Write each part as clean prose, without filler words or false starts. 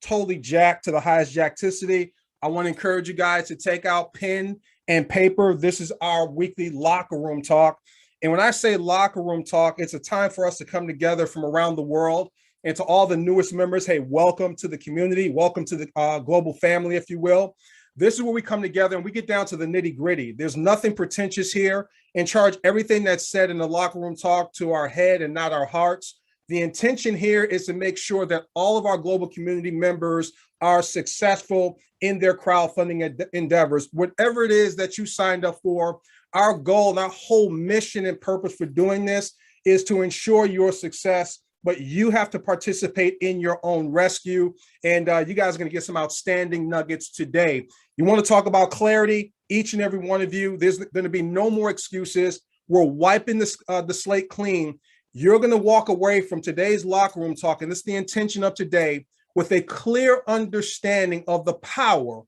totally jacked to the highest jackticity. I want to encourage you guys to take out pen and paper. This is our weekly locker room talk. And when I say locker room talk, it's a time for us to come together from around the world. And to all the newest members, hey, welcome to the community. Welcome to the global family, if you will. This is where we come together and we get down to the nitty gritty. There's nothing pretentious here, and charge everything that's said in the locker room talk to our head and not our hearts. The intention here is to make sure that all of our global community members are successful in their crowdfunding endeavors. Whatever it is that you signed up for, our goal and our whole mission and purpose for doing this is to ensure your success, but you have to participate in your own rescue. And you guys are going to get some outstanding nuggets today. You want to talk about clarity? Each and every one of you, there's going to be no more excuses. We're wiping the slate clean. You're going to walk away from today's locker room talk, and this is the intention of today, with a clear understanding of the power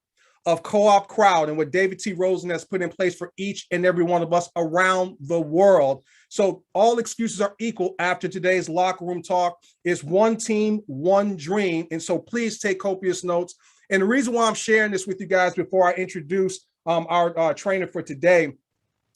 of CoopCrowd and what David T. Rosen has put in place for each and every one of us around the world. So all excuses are equal after today's locker room talk. It's one team, one dream. And so please take copious notes. And the reason why I'm sharing this with you guys before I introduce our trainer for today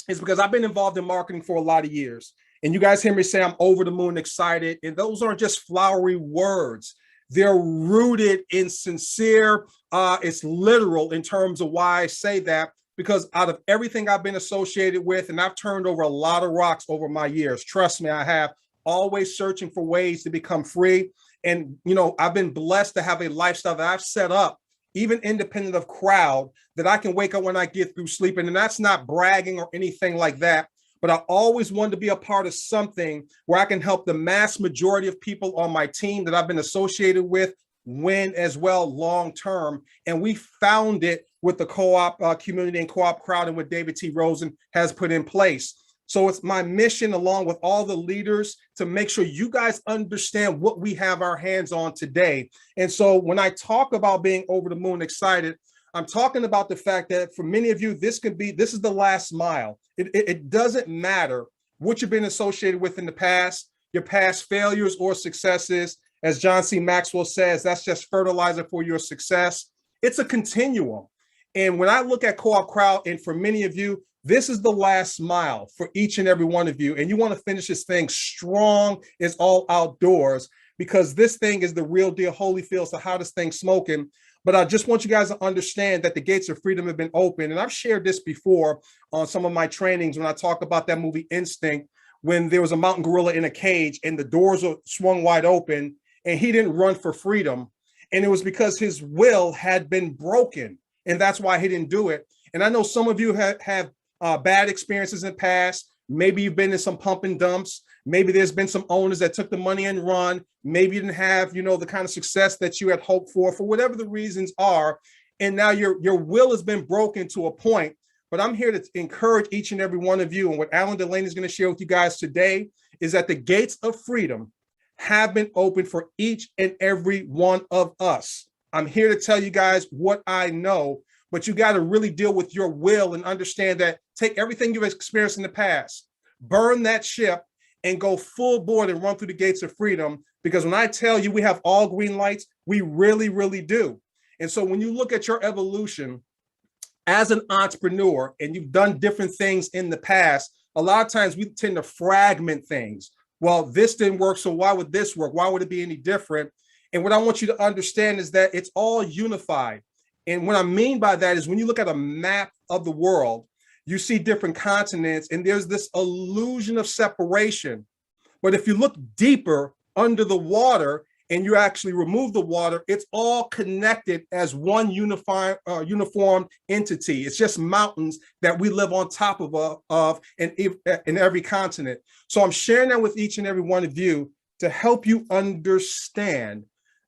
is because I've been involved in marketing for a lot of years. And you guys hear me say I'm over the moon excited. And those aren't just flowery words. They're rooted in sincere, it's literal in terms of why I say that, because out of everything I've been associated with, and I've turned over a lot of rocks over my years, trust me, I have, always searching for ways to become free. And, you know, I've been blessed to have a lifestyle that I've set up, even independent of crowd, that I can wake up when I get through sleeping. And that's not bragging or anything like that. But I always wanted to be a part of something where I can help the mass majority of people on my team that I've been associated with win as well long term. And we found it with the co-op community and CoopCrowd and what David T. Rosen has put in place. So it's my mission, along with all the leaders, to make sure you guys understand what we have our hands on today. And so when I talk about being over the moon excited, I'm talking about the fact that for many of you, this is the last mile. It doesn't matter what you've been associated with in the past, your past failures or successes. As John C. Maxwell says, that's just fertilizer for your success. It's a continuum. And when I look at CoopCrowd, and for many of you, this is the last mile for each and every one of you. And you want to finish this thing strong as all outdoors, because this thing is the real deal. Holyfield's the hottest thing smoking. But I just want you guys to understand that the gates of freedom have been open. And I've shared this before on some of my trainings when I talk about that movie Instinct, when there was a mountain gorilla in a cage and the doors were swung wide open and he didn't run for freedom. And it was because his will had been broken. And that's why he didn't do it. And I know some of you have bad experiences in the past. Maybe you've been in some pump and dumps. Maybe there's been some owners that took the money and run. Maybe you didn't have, you know, the kind of success that you had hoped for whatever the reasons are. And now your will has been broken to a point. But I'm here to encourage each and every one of you. And what Alan Delaney is going to share with you guys today is that the gates of freedom have been opened for each and every one of us. I'm here to tell you guys what I know, but you got to really deal with your will and understand that. Take everything you've experienced in the past, burn that ship, and go full board and run through the gates of freedom. Because when I tell you we have all green lights, we really, really do. And so when you look at your evolution as an entrepreneur and you've done different things in the past, a lot of times we tend to fragment things. Well, this didn't work, so why would this work? Why would it be any different? And what I want you to understand is that it's all unified. And what I mean by that is when you look at a map of the world, you see different continents and there's this illusion of separation. But if you look deeper under the water and you actually remove the water, it's all connected as one uniform entity. It's just mountains that we live on top of in every continent. So I'm sharing that with each and every one of you to help you understand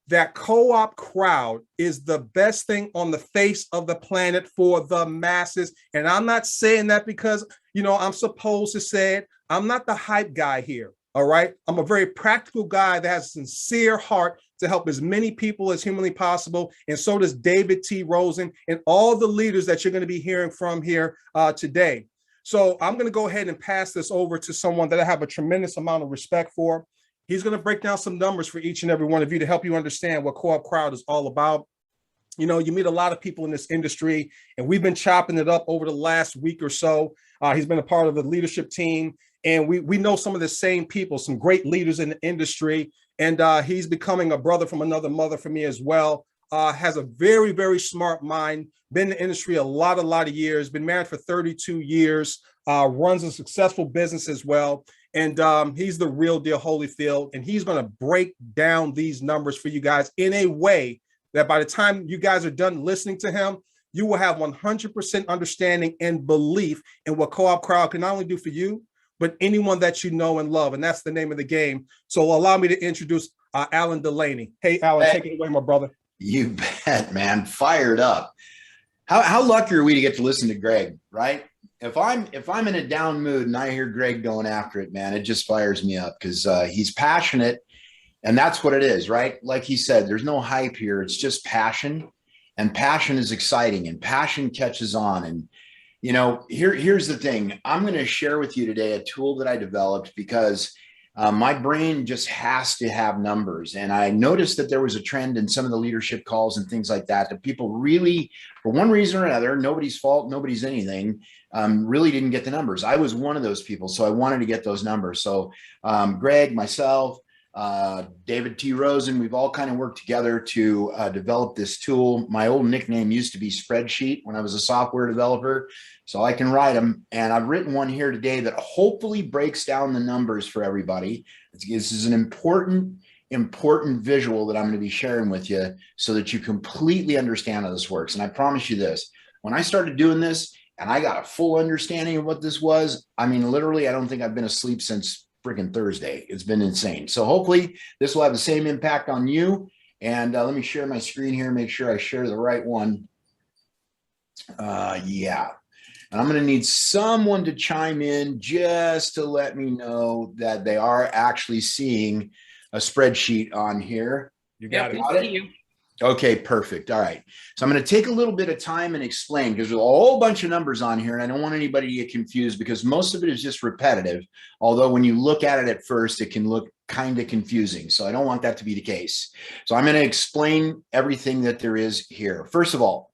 that CoopCrowd is the best thing on the face of the planet for the masses. And I'm not saying that because, you know, I'm supposed to say it. I'm not the hype guy here, all right? I'm a very practical guy that has a sincere heart to help as many people as humanly possible. And so does David T. Rosen and all the leaders that you're going to be hearing from here today. So I'm going to go ahead and pass this over to someone that I have a tremendous amount of respect for. He's going to break down some numbers for each and every one of you to help you understand what Co-op Crowd is all about. You know, you meet a lot of people in this industry, and we've been chopping it up over the last week or so. He's been a part of the leadership team, and we know some of the same people, some great leaders in the industry, and he's becoming a brother from another mother for me as well. Has a very, very smart mind, been in the industry a lot of years, been married for 32 years, runs a successful business as well. And he's the real deal Holyfield, and he's going to break down these numbers for you guys in a way that by the time you guys are done listening to him, you will have 100% understanding and belief in what Co-op Crowd can not only do for you, but anyone that you know and love. And that's the name of the game. So allow me to introduce Alan Delaney. Hey, Alan, take it away, my brother. You bet, man. Fired up. How lucky are we to get to listen to Greg, right? If I'm in a down mood and I hear Greg going after it, man, it just fires me up because he's passionate. And that's what it is, right? Like he said, there's no hype here. It's just passion, and passion is exciting, and passion catches on. And, you know, here's the thing. I'm going to share with you today a tool that I developed because my brain just has to have numbers. And I noticed that there was a trend in some of the leadership calls and things like that, that people really, for one reason or another, nobody's fault, nobody's anything, really didn't get the numbers. I was one of those people. So I wanted to get those numbers. So Greg, myself, David T. Rosen, we've all kind of worked together to develop this tool. My old nickname used to be Spreadsheet when I was a software developer, so I can write them. And I've written one here today that hopefully breaks down the numbers for everybody. This is an important visual that I'm going to be sharing with you so that you completely understand how this works. And I promise you this, when I started doing this and I got a full understanding of what this was, I mean, literally, I don't think I've been asleep since freaking Thursday. It's been insane. So hopefully this will have the same impact on you. And let me share my screen here, make sure I share the right one. Yeah. And I'm going to need someone to chime in just to let me know that they are actually seeing a spreadsheet on here. You got it. Got it? Okay, perfect. All right. So I'm going to take a little bit of time and explain because there's a whole bunch of numbers on here and I don't want anybody to get confused because most of it is just repetitive. Although when you look at it at first, it can look kind of confusing. So I don't want that to be the case. So I'm going to explain everything that there is here. First of all,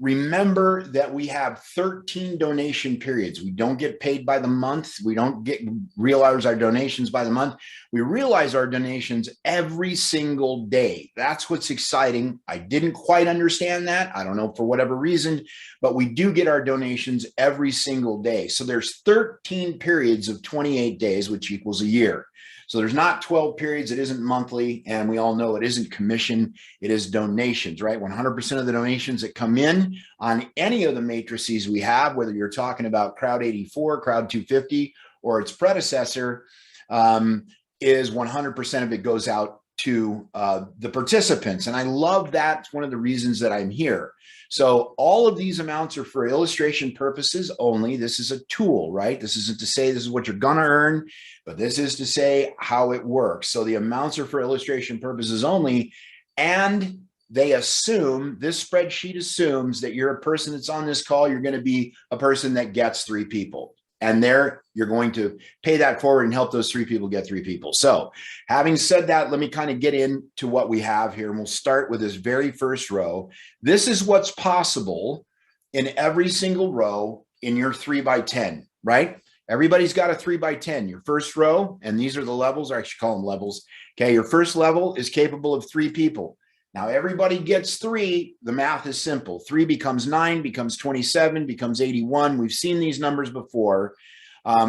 remember that we have 13 donation periods. We don't get paid by the month. We don't realize our donations by the month. We realize our donations every single day. That's what's exciting. I didn't quite understand that. I don't know for whatever reason, but we do get our donations every single day. So there's 13 periods of 28 days, which equals a year. So there's not 12 periods. It isn't monthly. And we all know it isn't commission. It is donations, right? 100% of the donations that come in on any of the matrices we have, whether you're talking about Crowd 84, Crowd 250, or its predecessor, is 100% of it goes out to the participants. And I love that. It's one of the reasons that I'm here. So all of these amounts are for illustration purposes only. This is a tool, right? This isn't to say this is what you're going to earn, but this is to say how it works. So the amounts are for illustration purposes only. And they assume, this spreadsheet assumes that you're a person that's on this call. You're going to be a person that gets 3 people. And there you're going to pay that forward and help those 3 people get 3 people. So having said that, let me kind of get into what we have here. And we'll start with this very first row. This is what's possible in every single row in your 3x10, right? Everybody's got a 3x10. Your first row, and these are the levels, or I should call them levels. Okay, your first level is capable of 3 people. Now everybody gets 3. The math is simple. 3 becomes 9, becomes 27, becomes 81. We've seen these numbers before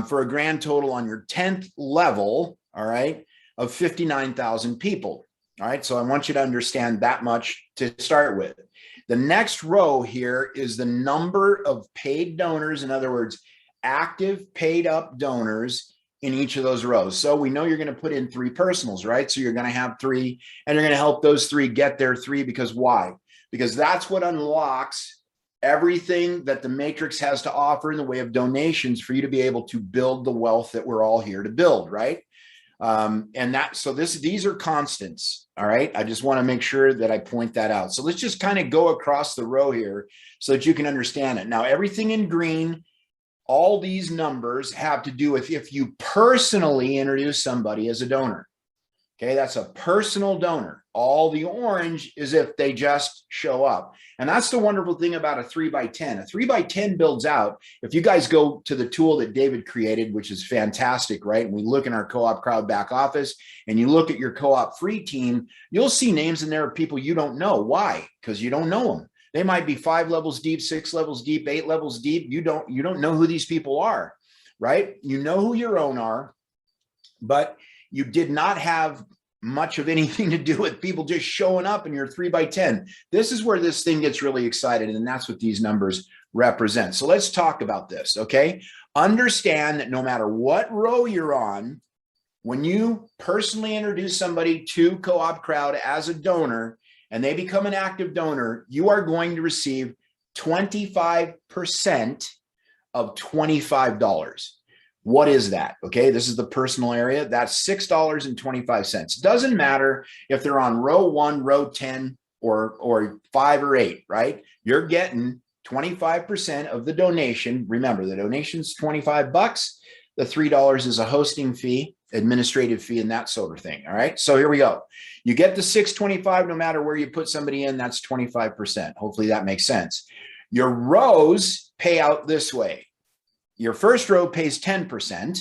for a grand total on your 10th level, all right, of 59,000 people. All right, so I want you to understand that much to start with. The next row here is the number of paid donors. In other words, active paid up donors in each of those rows. So we know you're going to put in 3 personals, right? So you're going to have 3 and you're going to help those 3 get their 3 because why? Because that's what unlocks everything that the matrix has to offer in the way of donations for you to be able to build the wealth that we're all here to build, right? These are constants. All right. I just want to make sure that I point that out. So let's just kind of go across the row here so that you can understand it. Now, everything in green all these numbers have to do with if you personally introduce somebody as a donor. Okay, that's a personal donor. All the orange is if they just show up. And that's the wonderful thing about a 3x10. A 3x10 builds out. If you guys go to the tool that David created, which is fantastic, right? And we look in our co-op crowd back office and you look at your co-op free team, you'll see names in there of people you don't know. Why? Because you don't know them. They might be 5 levels deep, 6 levels deep, 8 levels deep. You don't know who these people are, right? You know who your own are, but you did not have much of anything to do with people just showing up in your 3x10. This is where this thing gets really excited, and that's what these numbers represent. So let's talk about this, okay? Understand that no matter what row you're on, when you personally introduce somebody to Co-op Crowd as a donor and they become an active donor, you are going to receive 25% of $25. What is that? Okay, this is the personal area. That's $6.25. Doesn't matter if they're on row 1, row 10, or 5 or 8, right? You're getting 25% of the donation. Remember, the donation's $25. The $3 is a hosting fee, administrative fee, and that sort of thing. All right, so here we go. You get the $6.25 no matter where you put somebody in. That's 25%. Hopefully that makes sense. Your rows pay out this way. Your first row pays 10%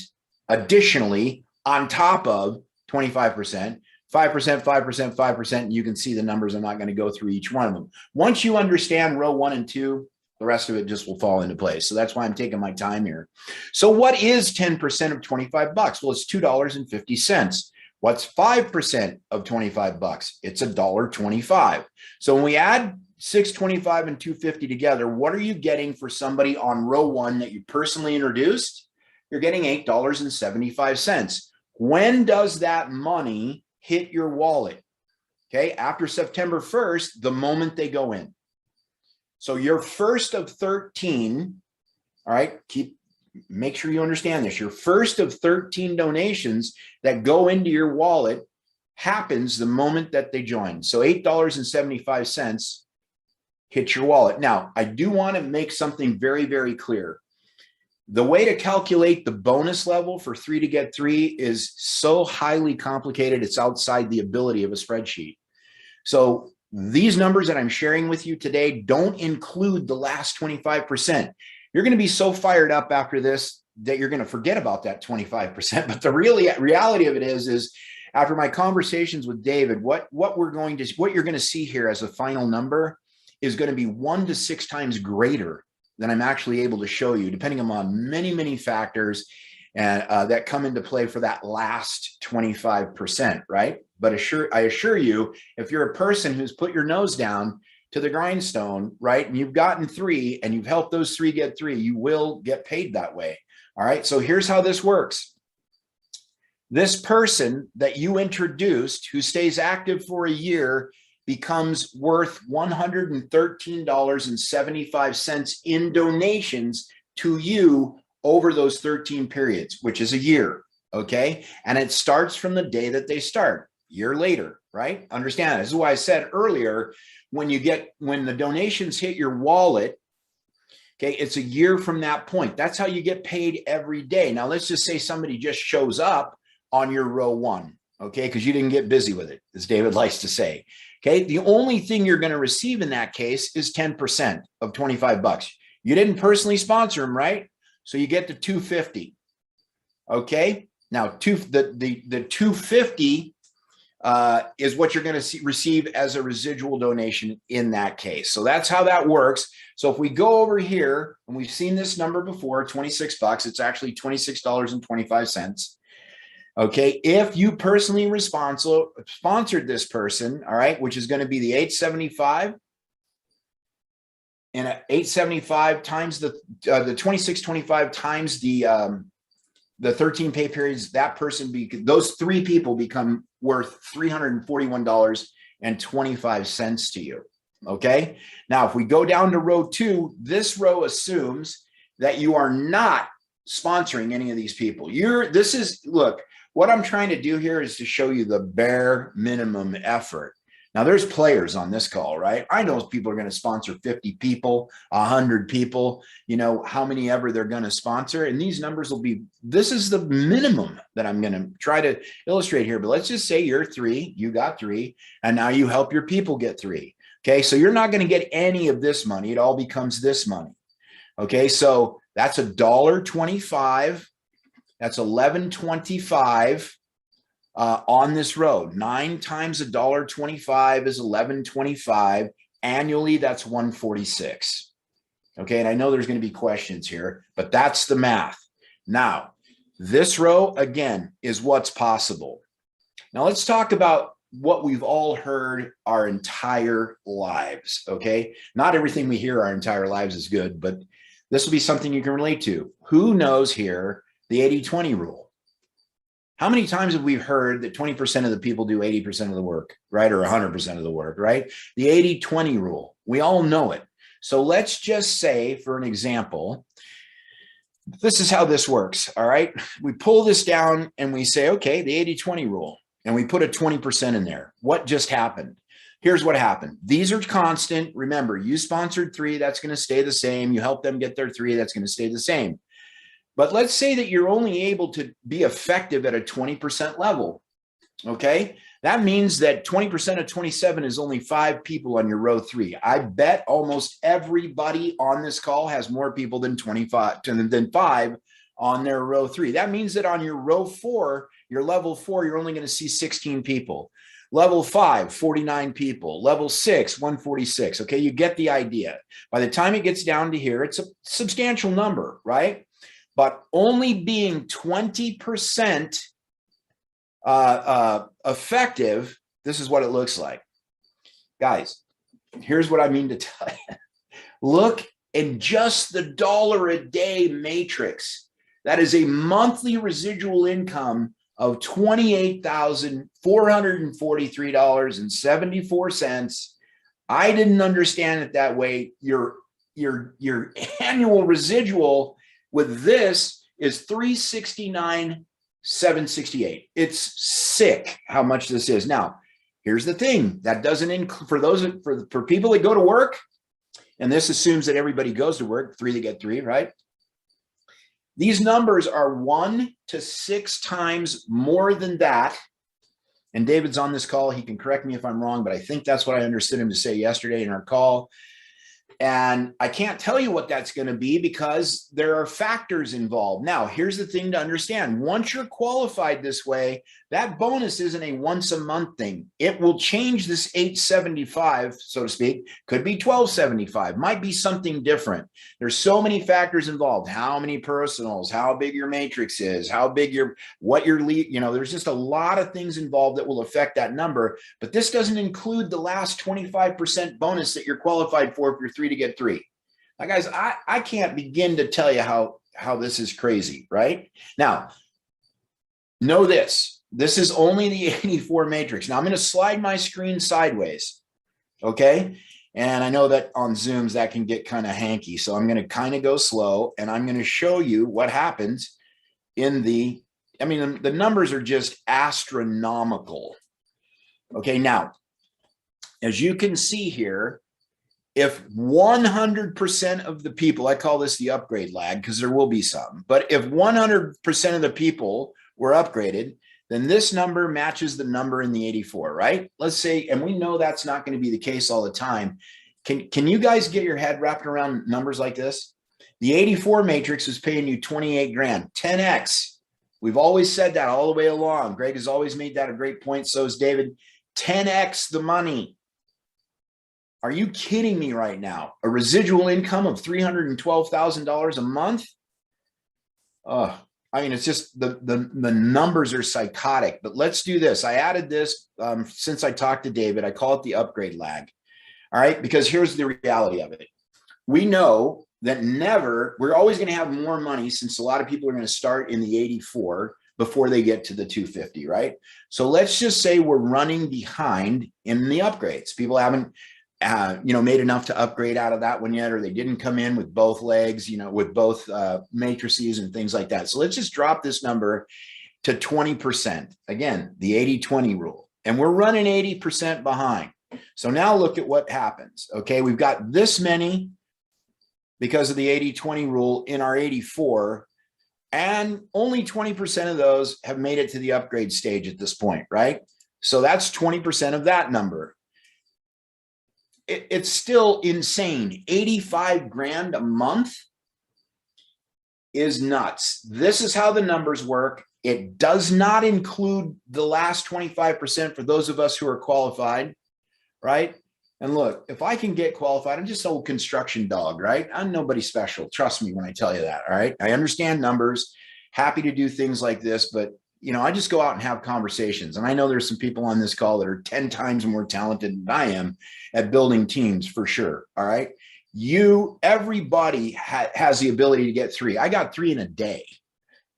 additionally on top of 25%, 5%, 5%, 5%. And you can see the numbers. I'm not going to go through each one of them. Once you understand row 1 and 2, the rest of it just will fall into place. So that's why I'm taking my time here. So what is 10% of $25? Well, it's $2.50. What's 5% of $25? It's $1.25. So when we add $6.25 and $2.50 together, what are you getting for somebody on row 1 that you personally introduced? You're getting $8.75. When does that money hit your wallet? Okay, after September 1st, the moment they go in. So your first of 13, all right, make sure you understand this. Your first of 13 donations that go into your wallet happens the moment that they join. So $8.75 hit your wallet. Now, I do want to make something very, very clear. The way to calculate the bonus level for 3 to get 3 is so highly complicated, it's outside the ability of a spreadsheet. So these numbers that I'm sharing with you today don't include the last 25%. You're going to be so fired up after this that you're going to forget about that 25%. But the reality of it is after my conversations with David, what you're going to see here as a final number is going to be 1 to 6 times greater than I'm actually able to show you, depending on many, many factors and that come into play for that last 25%, right? But I assure you, if you're a person who's put your nose down to the grindstone, right, and you've gotten 3 and you've helped those 3 get 3, you will get paid that way. All right, so here's how this works. This person that you introduced who stays active for a year becomes worth $113.75 in donations to you over those 13 periods, which is a year, okay? And it starts from the day that they start, year later, right? Understand, this is why I said earlier, when the donations hit your wallet, okay, it's a year from that point. That's how you get paid every day. Now, let's just say somebody just shows up on your row 1, okay, because you didn't get busy with it, as David likes to say. Okay, the only thing you're going to receive in that case is 10% of $25. You didn't personally sponsor them, right? So you get the $250. Okay, now the $250 is what you're going to receive as a residual donation in that case. So that's how that works. So if we go over here, and we've seen this number before, $26, it's actually $26.25. Okay, if you personally sponsored this person, all right, which is going to be the $875, and $875 times the $26.25 times the 13 pay periods, that person those 3 people become worth $341.25 to you. Okay, now if we go down to row 2, this row assumes that you are not sponsoring any of these people. Look. What I'm trying to do here is to show you the bare minimum effort. Now there's players on this call, right? I know people are going to sponsor 50 people, 100 people, you know, how many ever they're going to sponsor. And these numbers will be, this is the minimum that I'm going to try to illustrate here. But let's just say you're 3, you got 3, and now you help your people get 3. Okay. So you're not going to get any of this money. It all becomes this money. Okay. So that's $1.25. That's $11.25. On this road. 9 times $1.25 is $11.25. Annually, that's $146. Okay, and I know there's going to be questions here, but that's the math. Now, this row, again, is what's possible. Now, let's talk about what we've all heard our entire lives, okay? Not everything we hear our entire lives is good, but this will be something you can relate to. Who knows here the 80-20 rule? How many times have we heard that 20% of the people do 80% of the work, right? Or 100% of the work, right? The 80-20 rule, we all know it. So let's just say, for an example, this is how this works, all right? We pull this down and we say, okay, the 80-20 rule, and we put a 20% in there. What just happened? Here's what happened. These are constant. Remember, you sponsored 3, that's going to stay the same. You help them get their 3, that's going to stay the same. But let's say that you're only able to be effective at a 20% level, okay? That means that 20% of 27 is only 5 people on your row 3. I bet almost everybody on this call has more people than 5 on their row 3. That means that on your row 4, your level 4, you're only going to see 16 people. Level 5, 49 people. Level 6, 146. Okay, you get the idea. By the time it gets down to here, it's a substantial number, right? But only being 20% effective, this is what it looks like. Guys, here's what I mean to tell you. Look in just the dollar a day matrix. That is a monthly residual income of $28,443.74. I didn't understand it that way. Your annual residual with this is $369,768. It's sick how much this is. Now, here's the thing that doesn't include for people that go to work, and this assumes that everybody goes to work, 3 to get 3, right? These numbers are 1 to 6 times more than that. And David's on this call. He can correct me if I'm wrong, but I think that's what I understood him to say yesterday in our call. And I can't tell you what that's going to be because there are factors involved. Now, here's the thing to understand. Once you're qualified this way, that bonus isn't a once a month thing. It will change this 875, so to speak, could be 1275, might be something different. There's so many factors involved. How many personals, how big your matrix is, how big what your lead, there's just a lot of things involved that will affect that number. But this doesn't include the last 25% bonus that you're qualified for if you're 3 to get 3. Now, guys, I can't begin to tell you how this is crazy, right? Now, know this. This is only the 84 matrix. Now, I'm going to slide my screen sideways, okay? And I know that on Zooms that can get kind of hanky, so I'm going to kind of go slow, and I'm going to show you what happens in the numbers are just astronomical. Okay, now, as you can see here, if 100% of the people, I call this the upgrade lag because there will be some, but if 100% of the people were upgraded, then this number matches the number in the 84, right? Let's say, and we know that's not going to be the case all the time. Can you guys get your head wrapped around numbers like this? The 84 matrix is paying you 28 grand, 10x. We've always said that all the way along. Greg has always made that a great point. So is David. 10x the money. Are you kidding me right now? A residual income of $312,000 a month? It's just the numbers are psychotic. But let's do this. I added this since I talked to David. I call it the upgrade lag. All right, because here's the reality of it. We know that we're always going to have more money since a lot of people are going to start in the 84 before they get to the 250, right? So let's just say we're running behind in the upgrades. People haven't made enough to upgrade out of that one yet, or they didn't come in with both legs, with both matrices and things like that. So let's just drop this number to 20%. Again, the 80-20 rule. And we're running 80% behind. So now look at what happens. Okay, we've got this many because of the 80-20 rule in our 84, and only 20% of those have made it to the upgrade stage at this point, right? So that's 20% of that number. It's still insane. 85 grand a month is nuts. This is how the numbers work. It does not include the last 25% for those of us who are qualified, right? And look, if I can get qualified, I'm just an old construction dog, right? I'm nobody special. Trust me when I tell you that, all right? I understand numbers, happy to do things like this, but I just go out and have conversations. And I know there's some people on this call that are 10 times more talented than I am at building teams for sure, all right? Everybody has the ability to get 3. I got 3 in a day.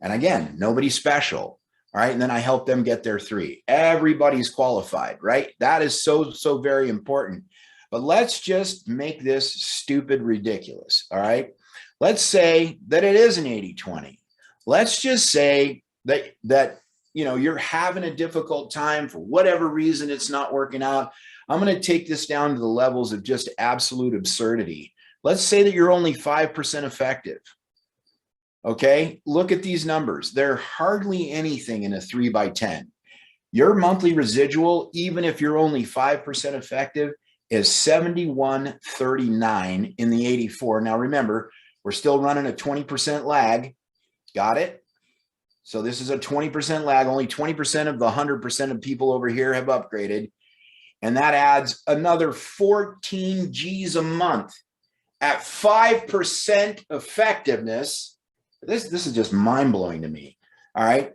And again, nobody special. All right. And then I help them get their 3. Everybody's qualified, right? That is so, so very important. But let's just make this stupid ridiculous. All right. Let's say that it is an 80-20. Let's just say that you're having a difficult time for whatever reason, it's not working out. I'm going to take this down to the levels of just absolute absurdity. Let's say that you're only 5% effective. Okay, look at these numbers. They're hardly anything in a 3x10. Your monthly residual, even if you're only 5% effective, is 71.39 in the 84. Now remember, we're still running a 20% lag. Got it? So this is a 20% lag. Only 20% of the 100% of people over here have upgraded. And that adds another 14 G's a month at 5% effectiveness. This is just mind-blowing to me. All right.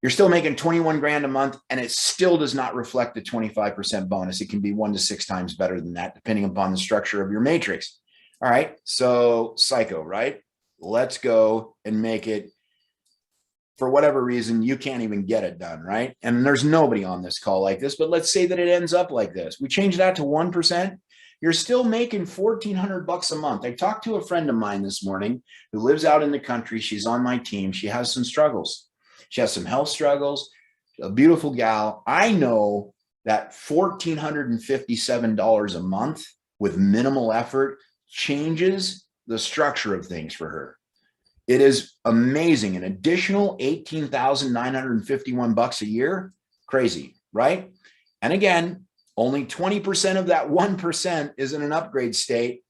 You're still making 21 grand a month, and it still does not reflect the 25% bonus. It can be 1 to 6 times better than that, depending upon the structure of your matrix. All right. So psycho, right? Let's go and make it. For whatever reason, you can't even get it done, right? And there's nobody on this call like this, but let's say that it ends up like this. We change that to 1%. You're still making $1,400 a month. I talked to a friend of mine this morning who lives out in the country. She's on my team. She has some struggles. She has some health struggles, a beautiful gal. I know that $1,457 a month with minimal effort changes the structure of things for her. It is amazing. An additional $18,951 a year. Crazy, right? And again, only 20% of that 1% is in an upgrade state.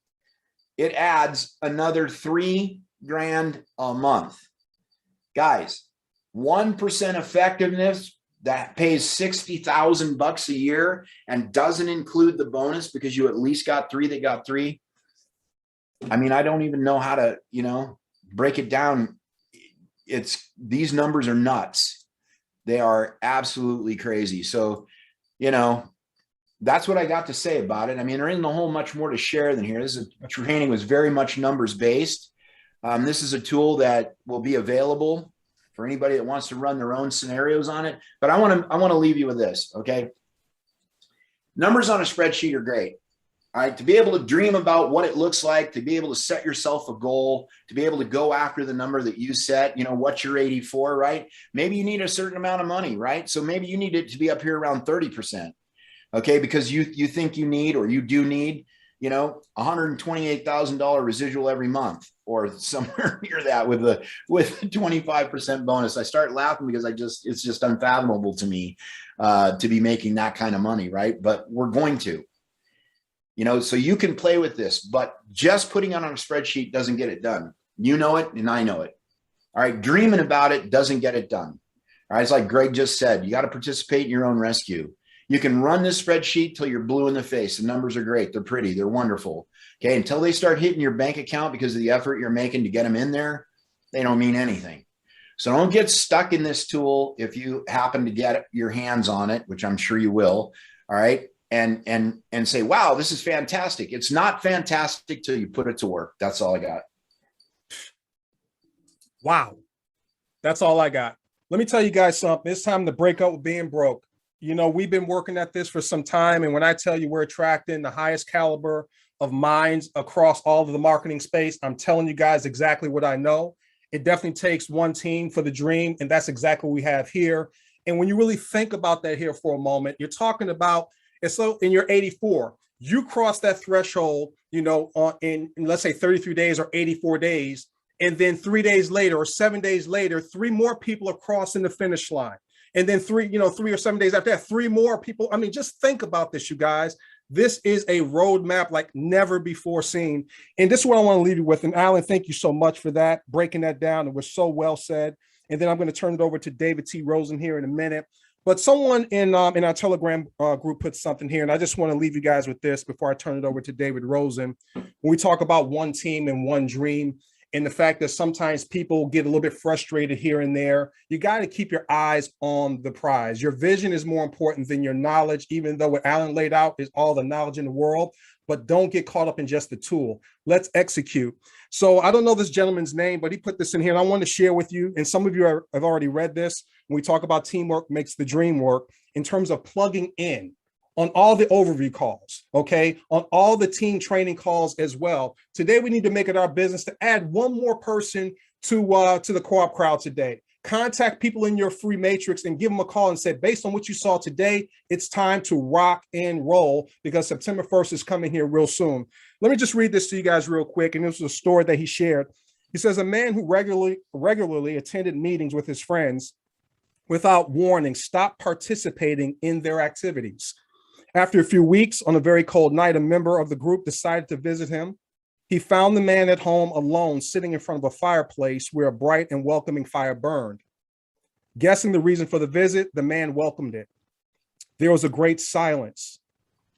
It adds another 3 grand a month. Guys, 1% effectiveness that pays $60,000 a year and doesn't include the bonus because you at least got 3 that got 3. I mean, I don't even know how to, break it down. These numbers are nuts. They are absolutely crazy. So, that's what I got to say about it. I mean, there isn't a whole much more to share than here. This training was very much numbers based. This is a tool that will be available for anybody that wants to run their own scenarios on it. But I want to leave you with this. Okay. Numbers on a spreadsheet are great. All right. To be able to dream about what it looks like, to be able to set yourself a goal, to be able to go after the number that you set, what's your 84, right? Maybe you need a certain amount of money, right? So maybe you need it to be up here around 30%. Okay. Because you think you need, or you do need, $128,000 residual every month, or somewhere near that with the 25% bonus. I start laughing because it's just unfathomable to me to be making that kind of money. Right. But we're going to, so you can play with this, but just putting it on a spreadsheet doesn't get it done. You know it, and I know it. All right. Dreaming about it doesn't get it done. All right. It's like Greg just said, you got to participate in your own rescue. You can run this spreadsheet till you're blue in the face. The numbers are great. They're pretty. They're wonderful. Okay. Until they start hitting your bank account because of the effort you're making to get them in there, they don't mean anything. So don't get stuck in this tool if you happen to get your hands on it, which I'm sure you will. All right. And say, wow, this is fantastic. It's not fantastic till you put it to work. That's all I got. Wow. That's all I got. Let me tell you guys something. It's time to break up with being broke. We've been working at this for some time. And when I tell you we're attracting the highest caliber of minds across all of the marketing space, I'm telling you guys exactly what I know. It definitely takes one team for the dream. And that's exactly what we have here. And when you really think about that here for a moment, you're talking about And so in your 84, you cross that threshold, in let's say 33 days or 84 days. And then 3 days later or 7 days later, three more people are crossing the finish line. And then 3 or 7 days after that, three more people. I mean, just think about this, you guys. This is a roadmap like never before seen. And this is what I want to leave you with. And Alan, thank you so much for that, breaking that down. It was so well said. And then I'm going to turn it over to David T. Rosen here in a minute. But someone in our Telegram group put something here, and I just want to leave you guys with this before I turn it over to David Rosen. When we talk about one team and one dream, and the fact that sometimes people get a little bit frustrated here and there, you got to keep your eyes on the prize. Your vision is more important than your knowledge, even though what Alan laid out is all the knowledge in the world. But don't get caught up in just the tool. Let's execute. So I don't know this gentleman's name, but he put this in here, and I want to share with you. And some of you have already read this. When we talk about teamwork makes the dream work, in terms of plugging in on all the overview calls, okay, on all the team training calls as well. Today, we need to make it our business to add one more person to the co-op crowd today. Contact people in your free matrix and give them a call and say, based on what you saw today, it's time to rock and roll, because September 1st is coming here real soon. Let me just read this to you guys real quick. And this was a story that he shared. He says, a man who regularly attended meetings with his friends without warning stopped participating in their activities. After a few weeks, on a very cold night, a member of the group decided to visit him. He found the man at home alone, sitting in front of a fireplace where a bright and welcoming fire burned. Guessing the reason for the visit, the man welcomed it. There was a great silence.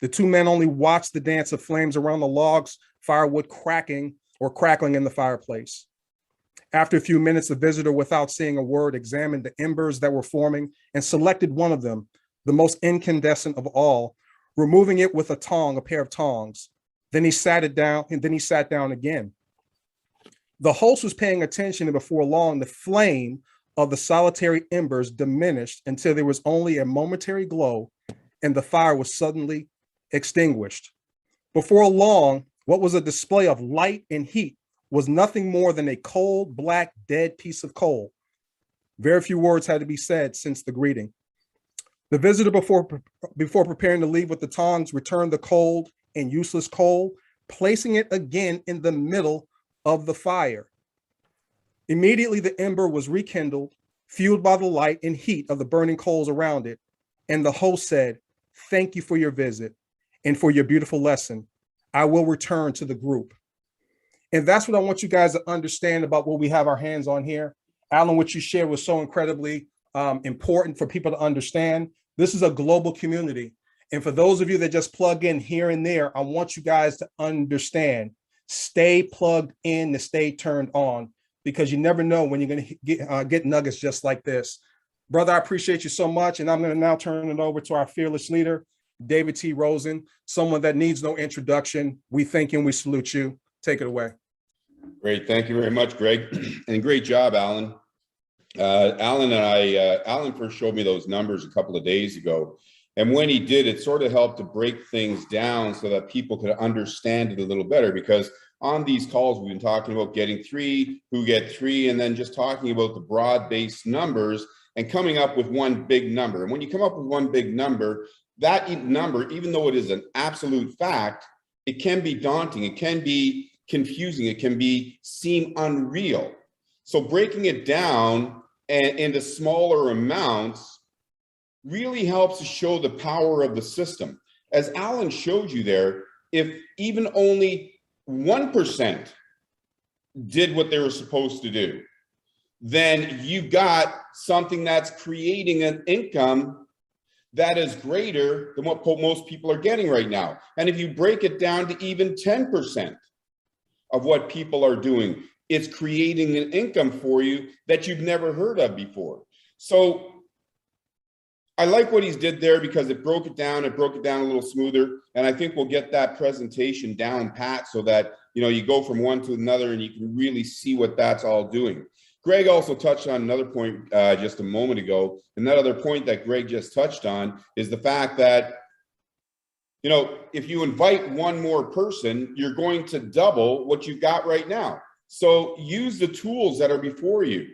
The two men only watched the dance of flames around the logs, firewood crackling in the fireplace. After a few minutes, the visitor, without saying a word, examined the embers that were forming and selected one of them, the most incandescent of all, removing it with a pair of tongs. Then he sat it down, and then he sat down again. The host was paying attention, and before long, the flame of the solitary embers diminished until there was only a momentary glow, and the fire was suddenly extinguished. Before long, what was a display of light and heat was nothing more than a cold, black, dead piece of coal. Very few words had to be said since the greeting. The visitor, before preparing to leave with the tongs, returned the cold and useless coal, placing it again in the middle of the fire. Immediately, the ember was rekindled, fueled by the light and heat of the burning coals around it. And the host said, "Thank you for your visit and for your beautiful lesson. I will return to the group." And that's what I want you guys to understand about what we have our hands on here. Alan, what you shared was so incredibly important for people to understand. This is a global community. And for those of you that just plug in here and there, I want you guys to understand, stay plugged in, to stay turned on, because you never know when you're going to get nuggets just like this. Brother, I appreciate you so much. And I'm going to now turn it over to our fearless leader, David T. Rosen, someone that needs no introduction. We thank you and we salute you. Take it away. Great. Thank you very much, Greg. And great job, Alan. Alan first showed me those numbers a couple of days ago. And when he did, it sort of helped to break things down so that people could understand it a little better, because on these calls, we've been talking about getting three, who get three, and then just talking about the broad-based numbers and coming up with one big number. And when you come up with one big number, that number, even though it is an absolute fact, it can be daunting. It can be confusing. It can seem unreal. So breaking it down into smaller amounts really helps to show the power of the system. As Alan showed you there, if even only 1% did what they were supposed to do, then you've got something that's creating an income that is greater than what most people are getting right now. And if you break it down to even 10% of what people are doing, it's creating an income for you that you've never heard of before. So I like what he's did there, because it broke it down a little smoother. And I think we'll get that presentation down pat so that, you go from one to another and you can really see what that's all doing. Greg also touched on another point just a moment ago. And that other point that Greg just touched on is the fact that, if you invite one more person, you're going to double what you've got right now. So use the tools that are before you.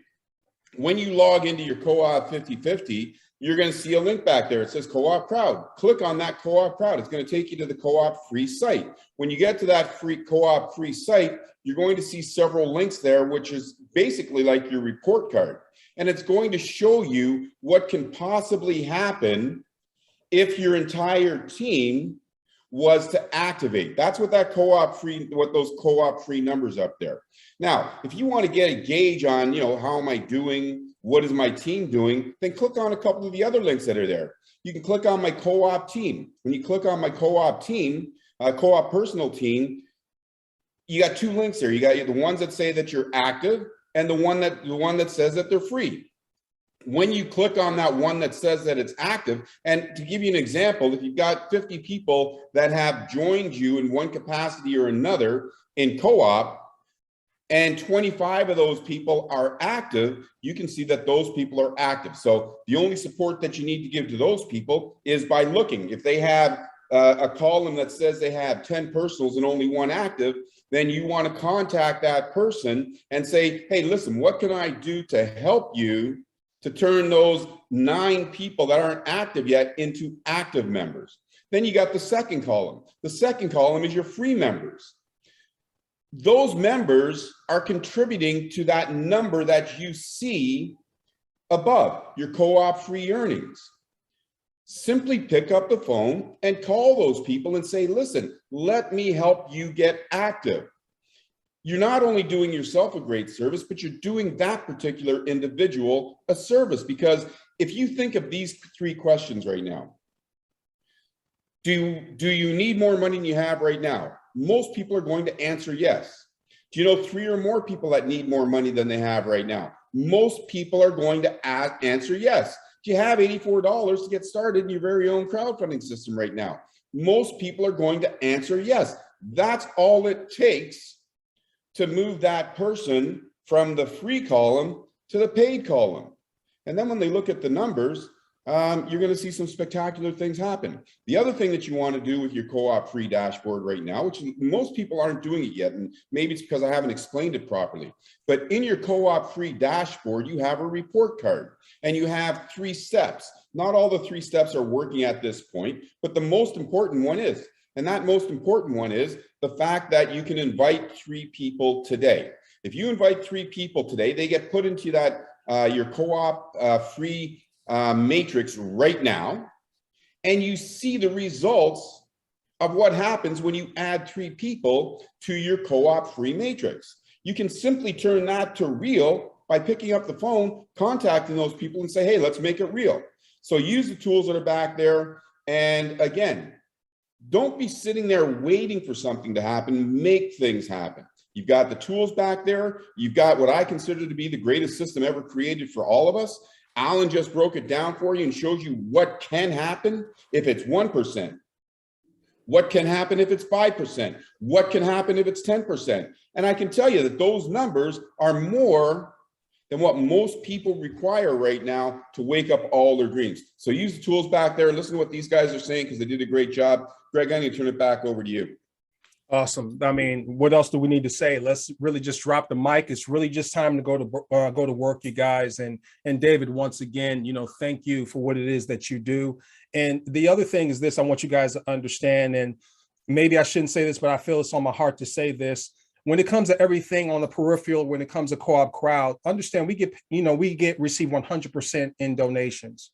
When you log into your co-op 50/50, you're going to see a link back there. It says Co-op Crowd. Click on that Co-op Crowd. It's going to take you to the Co-op free site. When you get to that free Co-op free site, you're going to see several links there, which is basically like your report card. And it's going to show you what can possibly happen if your entire team was to activate. That's what that co-op free, what those co-op free numbers up there. Now, if you want to get a gauge on, how am I doing? What is my team doing? Then click on a couple of the other links that are there. You can click on my co-op team. When you click on my co-op team, co-op personal team, you got two links there. You got the ones that say that you're active and the one that says that they're free. When you click on that one that says that it's active, and to give you an example, if you've got 50 people that have joined you in one capacity or another in co-op, and 25 of those people are active, you can see that those people are active. So the only support that you need to give to those people is by looking. If they have a column that says they have 10 personals and only one active, then you want to contact that person and say, hey, listen, what can I do to help you to turn those 9 people that aren't active yet into active members? Then you got the second column. The second column is your free members. Those members are contributing to that number that you see above, your co-op free earnings. Simply pick up the phone and call those people and say, listen, let me help you get active. You're not only doing yourself a great service, but you're doing that particular individual a service. Because if you think of these 3 questions right now, do you need more money than you have right now? Most people are going to answer yes. Do you know 3 or more people that need more money than they have right now? Most people are going to answer yes. Do you have $84 to get started in your very own crowdfunding system right now? Most people are going to answer yes. That's all it takes to move that person from the free column to the paid column. And then when they look at the numbers, you're going to see some spectacular things happen. The other thing that you want to do with your co-op free dashboard right now, which most people aren't doing it yet, and maybe it's because I haven't explained it properly, but in your co-op free dashboard, you have a report card and you have 3 steps. Not all the 3 steps are working at this point, but the most important one is, and that most important one is the fact that you can invite 3 people today. If you invite 3 people today, they get put into that your co-op free matrix right now, and you see the results of what happens when you add 3 people to your co-op free matrix. You can simply turn that to real by picking up the phone, contacting those people and say, hey, let's make it real. So use the tools that are back there. And again, don't be sitting there waiting for something to happen. Make things happen. You've got the tools back there. You've got what I consider to be the greatest system ever created for all of us. Alan just broke it down for you and shows you what can happen if it's 1%. What can happen if it's 5%? What can happen if it's 10%? And I can tell you that those numbers are more than what most people require right now to wake up all their dreams. So use the tools back there. Listen to what these guys are saying because they did a great job. Greg, I'm going to turn it back over to you. Awesome. I mean, what else do we need to say? Let's really just drop the mic. It's really just time to go to work, you guys. And David, once again, thank you for what it is that you do. And the other thing is this: I want you guys to understand, and maybe I shouldn't say this, but I feel it's on my heart to say this. When it comes to everything on the peripheral, when it comes to Co-op Crowd, understand we receive 100% in donations.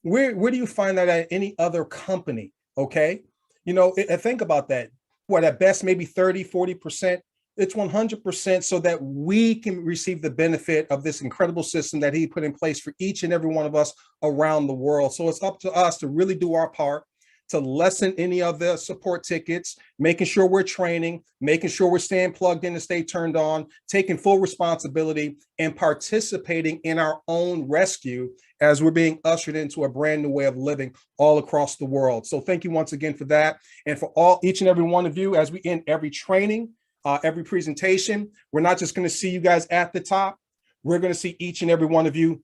Where do you find that at any other company? Okay, think about that. What at best maybe 30-40%, it's 100% so that we can receive the benefit of this incredible system that he put in place for each and every one of us around the world. So it's up to us to really do our part to lessen any of the support tickets, making sure we're training, making sure we're staying plugged in and stay turned on, taking full responsibility and participating in our own rescue as we're being ushered into a brand new way of living all across the world. So thank you once again for that. And for each and every one of you, as we end every training, every presentation, we're not just going to see you guys at the top. We're going to see each and every one of you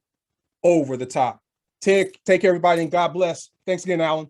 over the top. Take care, everybody, and God bless. Thanks again, Alan.